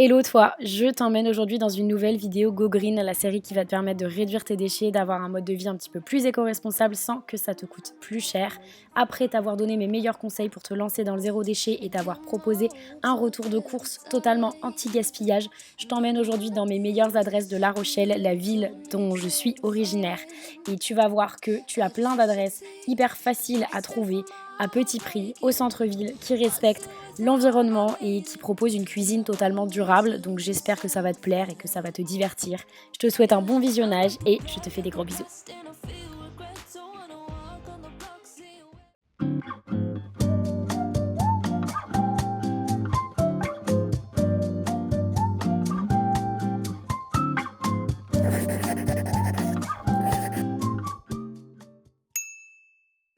Hello toi, je t'emmène aujourd'hui dans une nouvelle vidéo Go Green, la série qui va te permettre de réduire tes déchets, d'avoir un mode de vie un petit peu plus éco-responsable sans que ça te coûte plus cher. Après t'avoir donné mes meilleurs conseils pour te lancer dans le zéro déchet et t'avoir proposé un retour de course totalement anti-gaspillage, je t'emmène aujourd'hui dans mes meilleures adresses de La Rochelle, la ville dont je suis originaire. Et tu vas voir que tu as plein d'adresses hyper faciles à trouver, à petit prix, au centre-ville, qui respectent l'environnement et qui propose une cuisine totalement durable. Donc j'espère que ça va te plaire et que ça va te divertir. Je te souhaite un bon visionnage et je te fais des gros bisous.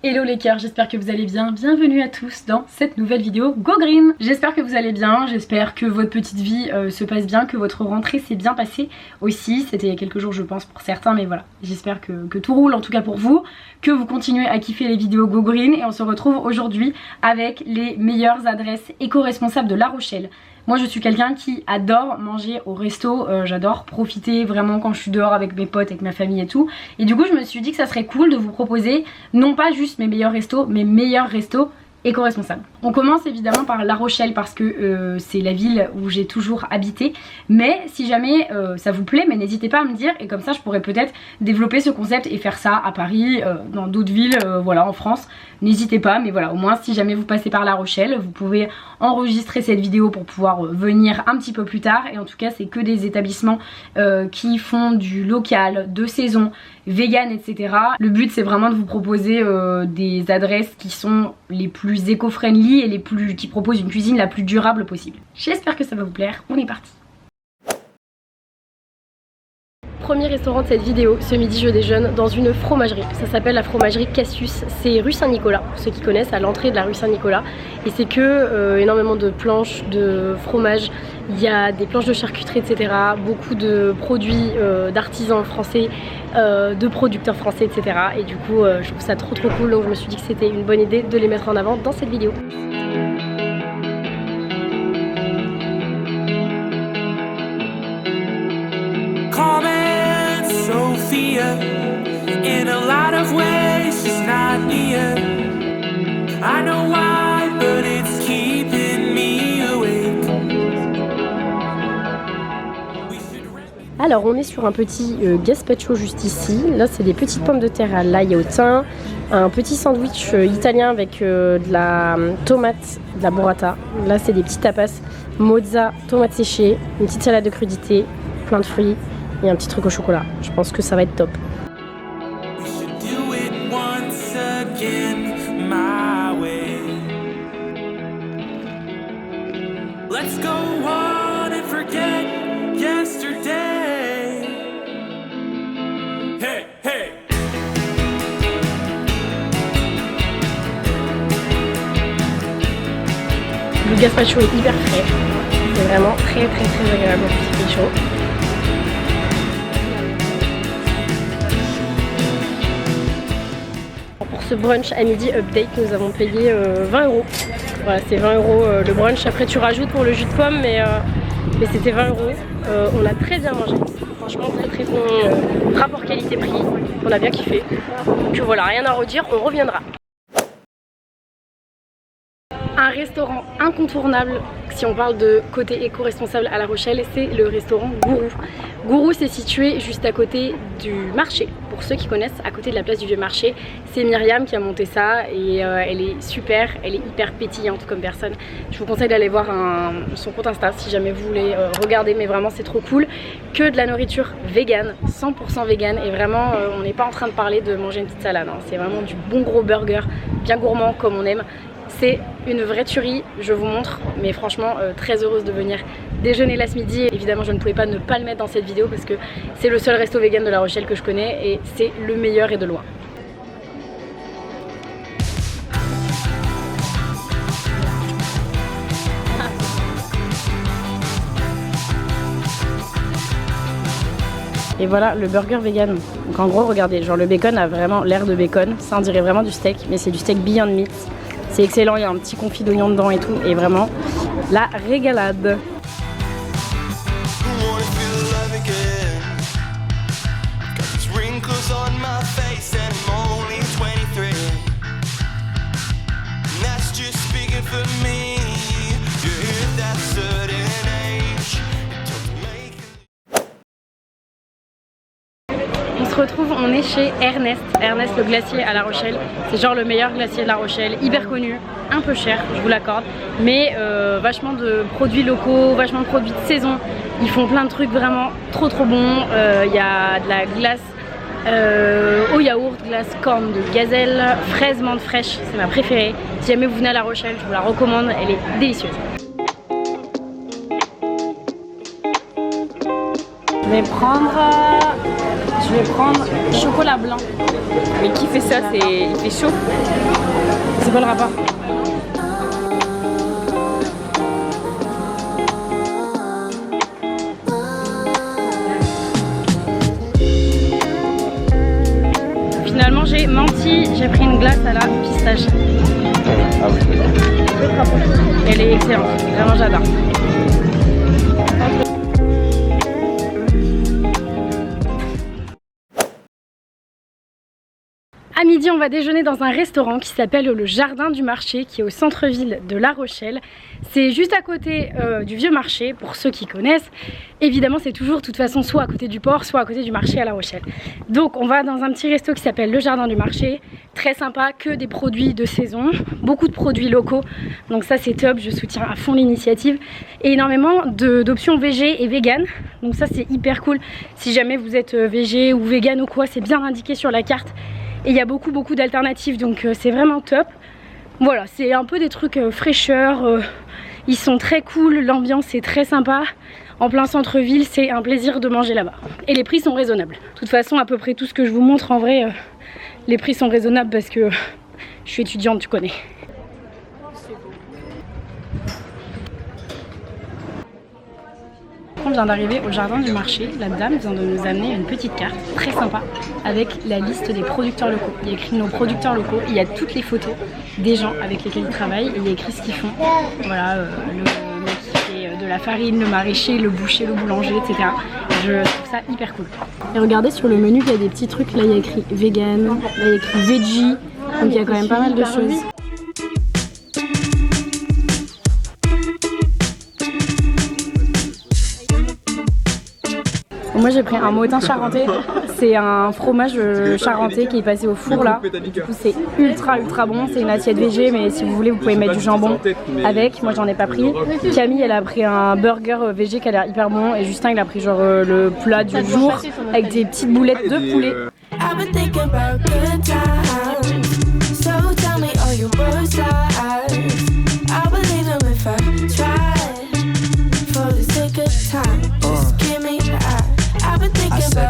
Hello les cœurs, j'espère que vous allez bien. Bienvenue à tous dans cette nouvelle vidéo Go Green. J'espère que vous allez bien, j'espère que votre petite vie se passe bien, que votre rentrée s'est bien passée aussi. C'était il y a quelques jours je pense pour certains, mais voilà. J'espère que tout roule en tout cas pour vous, que vous continuez à kiffer les vidéos Go Green. Et on se retrouve aujourd'hui avec les meilleures adresses éco-responsables de La Rochelle. Moi je suis quelqu'un qui adore manger au resto, j'adore profiter vraiment quand je suis dehors avec mes potes, avec ma famille et tout. Et du coup je me suis dit que ça serait cool de vous proposer non pas juste mes meilleurs restos, mes meilleurs restos éco-responsables. On commence évidemment par La Rochelle parce que c'est la ville où j'ai toujours habité. Mais si jamais ça vous plaît, mais n'hésitez pas à me dire et comme ça je pourrais peut-être développer ce concept et faire ça à Paris, dans d'autres villes, voilà en France. N'hésitez pas, mais voilà au moins si jamais vous passez par La Rochelle, vous pouvez enregistrer cette vidéo pour pouvoir venir un petit peu plus tard. Et en tout cas c'est que des établissements qui font du local, de saison, vegan, etc. Le but c'est vraiment de vous proposer des adresses qui sont les plus éco-friendly et qui proposent une cuisine la plus durable possible. J'espère que ça va vous plaire, on est parti. Premier restaurant de cette vidéo, ce midi je déjeune dans une fromagerie. Ça s'appelle la fromagerie Cassius, c'est rue Saint-Nicolas, pour ceux qui connaissent, à l'entrée de la rue Saint-Nicolas. Et c'est que énormément de planches de fromage, il y a des planches de charcuterie, etc. Beaucoup de produits d'artisans français, de producteurs français, etc. Et du coup je trouve ça trop cool, donc je me suis dit que c'était une bonne idée de les mettre en avant dans cette vidéo. In a lot of ways, she's not near. I know why, but it's keeping me awake. Alors on est sur un petit gazpacho juste ici. Là c'est des petites pommes de terre à l'ail et au thym. Un petit sandwich italien avec de la tomate, de la burrata. Là c'est des petits tapas, mozza, tomates séchées, une petite salade de crudités, plein de fruits et un petit truc au chocolat. Je pense que ça va être top. Let's go on and forget yesterday. Hey, hey. Le gazpacho est hyper frais. C'est vraiment très agréable quand il fait chaud. Pour ce brunch à midi update, nous avons payé 20 €. Voilà, c'est 20 € le brunch. Après tu rajoutes pour le jus de pomme, mais c'était 20 €. On a très bien mangé. Franchement très bon rapport qualité-prix. On a bien kiffé. Donc voilà, rien à redire, on reviendra. Un restaurant incontournable, si on parle de côté éco-responsable à La Rochelle, c'est le restaurant Gourou. Gourou, c'est situé juste à côté du marché. Pour ceux qui connaissent, à côté de la place du Vieux Marché, c'est Myriam qui a monté ça et elle est super, elle est hyper pétillante comme personne. Je vous conseille d'aller voir son compte Insta si jamais vous voulez regarder, mais vraiment c'est trop cool. Que de la nourriture vegan, 100% vegan, et vraiment on n'est pas en train de parler de manger une petite salade, hein. C'est vraiment du bon gros burger, bien gourmand comme on aime. C'est une vraie tuerie, je vous montre, mais franchement très heureuse de venir déjeuner là ce midi. Évidemment je ne pouvais pas ne pas le mettre dans cette vidéo parce que c'est le seul resto vegan de La Rochelle que je connais et c'est le meilleur et de loin. Et voilà le burger vegan. Donc en gros regardez, genre le bacon a vraiment l'air de bacon, ça on dirait vraiment du steak, mais c'est du steak Beyond Meat. C'est excellent, il y a un petit confit d'oignon dedans et tout, et vraiment la régalade. On se retrouve, on est chez Ernest le glacier à La Rochelle. C'est genre le meilleur glacier de La Rochelle, hyper connu, un peu cher, je vous l'accorde, mais vachement de produits locaux, vachement de produits de saison. Ils font plein de trucs vraiment trop bons. Il y a de la glace au yaourt, glace corne de gazelle, fraise menthe fraîche, c'est ma préférée. Si jamais vous venez à La Rochelle, je vous la recommande, elle est délicieuse. Je vais prendre chocolat blanc. Mais qui fait ça? Il fait chaud. C'est quoi le rapport? Finalement j'ai menti, j'ai pris une glace à la pistache. Ah oui. Elle est excellente, vraiment j'adore. À midi, on va déjeuner dans un restaurant qui s'appelle le Jardin du Marché, qui est au centre-ville de La Rochelle. C'est juste à côté du Vieux Marché, pour ceux qui connaissent. Évidemment, c'est toujours, de toute façon, soit à côté du port, soit à côté du marché à La Rochelle. Donc, on va dans un petit resto qui s'appelle le Jardin du Marché. Très sympa, que des produits de saison, beaucoup de produits locaux. Donc ça, c'est top, je soutiens à fond l'initiative. Et énormément d'options végé et vegan. Donc ça, c'est hyper cool. Si jamais vous êtes végé ou vegan ou quoi, c'est bien indiqué sur la carte. Et il y a beaucoup d'alternatives, donc c'est vraiment top. Voilà, c'est un peu des trucs fraîcheur, ils sont très cool, l'ambiance est très sympa. En plein centre-ville, c'est un plaisir de manger là-bas. Et les prix sont raisonnables. De toute façon, à peu près tout ce que je vous montre, en vrai, les prix sont raisonnables parce que je suis étudiante, tu connais. On vient d'arriver au Jardin du Marché. La dame vient de nous amener une petite carte très sympa avec la liste des producteurs locaux. Il y a écrit nos producteurs locaux, il y a toutes les photos des gens avec lesquels ils travaillent et il y a écrit ce qu'ils font. Voilà, le mec qui fait de la farine, le maraîcher, le boucher, le boulanger, etc. Je trouve ça hyper cool. Et regardez sur le menu, il y a des petits trucs. Là, il y a écrit vegan, là, il y a écrit veggie. Donc il y a quand même pas mal de choses. Moi j'ai pris un mottin charentais, c'est un fromage charentais qui est passé au four là, du coup c'est ultra bon, c'est une assiette végé mais si vous voulez vous pouvez mettre du jambon avec, moi j'en ai pas pris. Camille elle a pris un burger végé qui a l'air hyper bon et Justin il a pris genre le plat du jour avec des petites boulettes de poulet.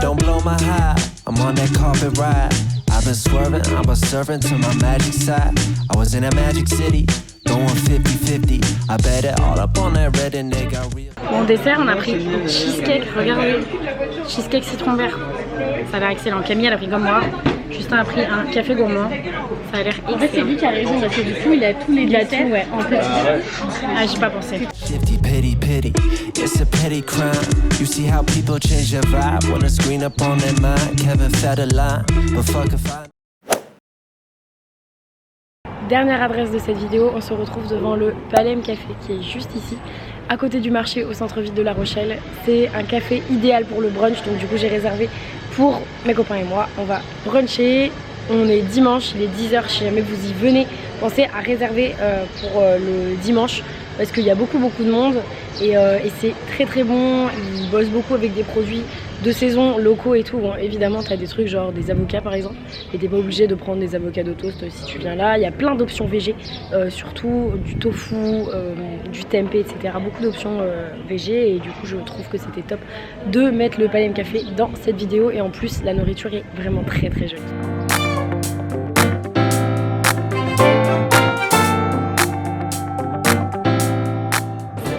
Don't blow my high, I'm on that carpet ride. I've been swerving, I'm a servant to my magic side. I was in a magic city, going 50-50. I bet it all up on that red and they got real. Bon dessert, on a pris cheesecake, regardez, cheesecake citron vert. Ça a l'air excellent. Camille elle a pris comme moi. Justin a pris un café gourmand. Ça a l'air excellent. En fait c'est lui qui a raison parce que du coup il a tous les desserts ouais, en petit. Ah j'y ai pas pensé. Pity, it's a petty crime. You see how people change their vibe when a screen up on their mind. Kevin Federline, but fuck if I... Dernière adresse de cette vidéo, on se retrouve devant le Palem Café qui est juste ici, à côté du marché au centre-ville de La Rochelle. C'est un café idéal pour le brunch, donc du coup j'ai réservé pour mes copains et moi. On va bruncher, on est dimanche, il est 10 h, si jamais vous y venez, pensez à réserver pour le dimanche parce qu'il y a beaucoup de monde et c'est très bon. Ils bossent beaucoup avec des produits de saison locaux et tout. Bon, évidemment tu as des trucs genre des avocats par exemple et t'es pas obligé de prendre des avocats de toast si tu viens là. Il y a plein d'options végé, surtout du tofu, du tempeh, etc. Beaucoup d'options végé et du coup je trouve que c'était top de mettre le Palem Café dans cette vidéo et en plus la nourriture est vraiment très jolie.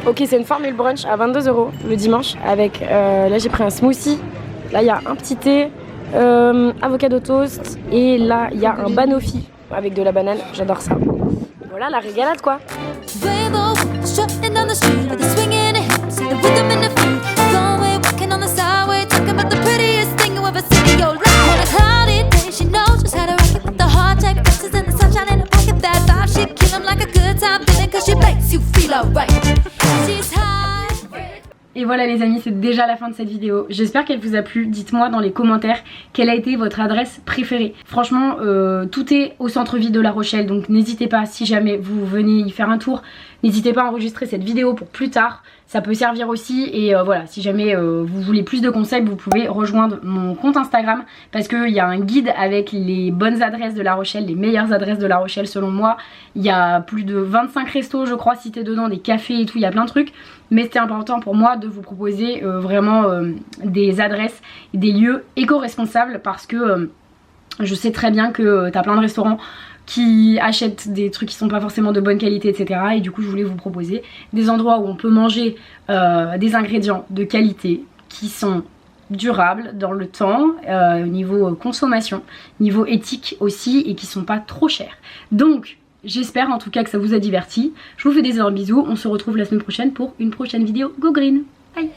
Ok, c'est une formule brunch à 22 € le dimanche avec, là j'ai pris un smoothie, là il y a un petit thé, avocado toast et là il y a un banoffee avec de la banane, j'adore ça. Voilà la régalade quoi. Et voilà les amis, c'est déjà la fin de cette vidéo. J'espère qu'elle vous a plu. Dites-moi dans les commentaires quelle a été votre adresse préférée. Franchement, tout est au centre-ville de La Rochelle, donc n'hésitez pas, si jamais vous venez y faire un tour, n'hésitez pas à enregistrer cette vidéo pour plus tard. Ça peut servir aussi et voilà, si jamais vous voulez plus de conseils, vous pouvez rejoindre mon compte Instagram parce qu'il y a un guide avec les bonnes adresses de La Rochelle, les meilleures adresses de La Rochelle selon moi. Il y a plus de 25 restos je crois cités dedans, des cafés et tout, il y a plein de trucs. Mais c'était important pour moi de vous proposer vraiment des adresses, des lieux éco-responsables parce que je sais très bien que t'as plein de restaurants qui achètent des trucs qui sont pas forcément de bonne qualité, etc. Et du coup je voulais vous proposer des endroits où on peut manger des ingrédients de qualité qui sont durables dans le temps, niveau consommation, niveau éthique aussi, et qui sont pas trop chers. Donc j'espère en tout cas que ça vous a diverti. Je vous fais des énormes bisous, on se retrouve la semaine prochaine pour une prochaine vidéo Go Green. Bye.